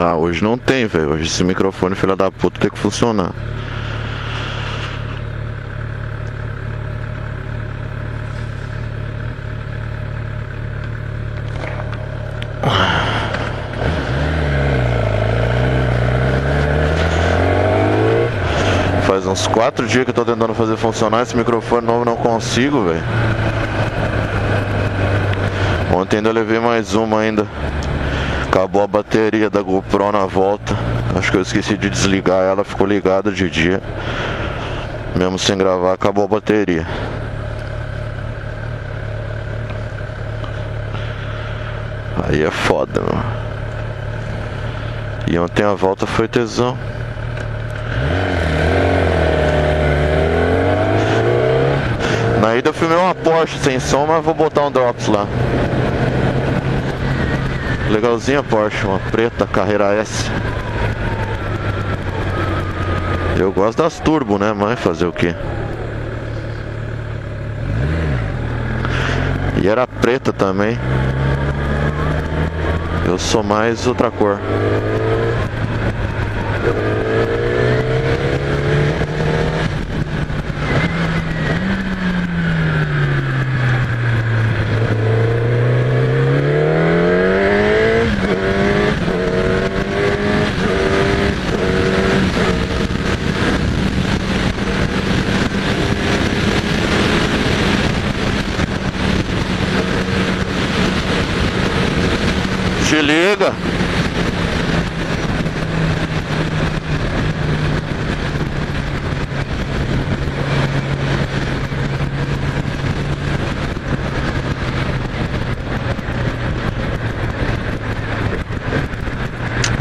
Ah, hoje não tem, velho. Hoje esse microfone, filha da puta, tem que funcionar. Faz uns 4 dias que eu tô tentando fazer funcionar esse microfone novo, não consigo, velho. Ontem ainda levei mais uma ainda. Acabou a bateria da GoPro na volta. Acho que eu esqueci de desligar ela, ficou ligada de dia. Mesmo sem gravar, acabou a bateria. Aí é foda, mano. E ontem a volta foi tesão. Na ida eu filmei uma Porsche sem som, mas vou botar um Drops lá. Legalzinha a Porsche, uma preta, Carreira S. Eu gosto das turbo, né? Mas fazer o quê? E era preta também. Eu sou mais outra cor. Se liga.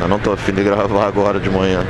Eu não tô afim de gravar agora de manhã.